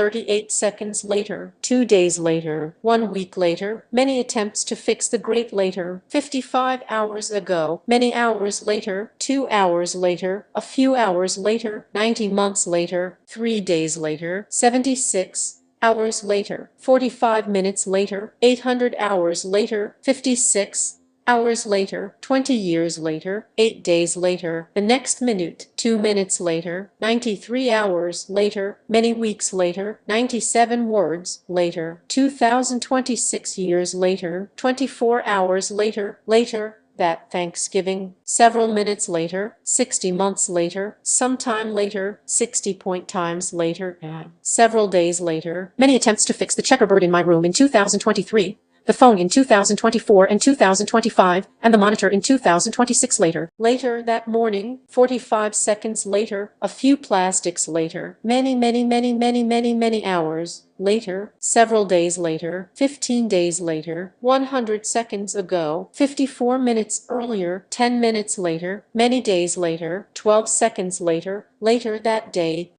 38 seconds later, 2 days later, 1 week later, many attempts to fix the grate later, 55 hours ago, many hours later, 2 hours later, a few hours later, 90 months later, 3 days later, 76 hours later, 45 minutes later, 800 hours later, 56 hours later, 20 years later, 8 days later, the next minute, 2 minutes later, 93 hours later, many weeks later, 97 words later, 2026 years later, 24 hours later, that Thanksgiving, several minutes later, 60 months later, sometime later, 60 point times later, and several days later, many attempts to fix the checkerboard in my room in 2023, the phone in 2024 and 2025, and the monitor in 2026 later. Later that morning, 45 seconds later, a few plastics later, many hours later, several days later, 15 days later, 100 seconds ago, 54 minutes earlier, 10 minutes later, many days later, 12 seconds later, later that day,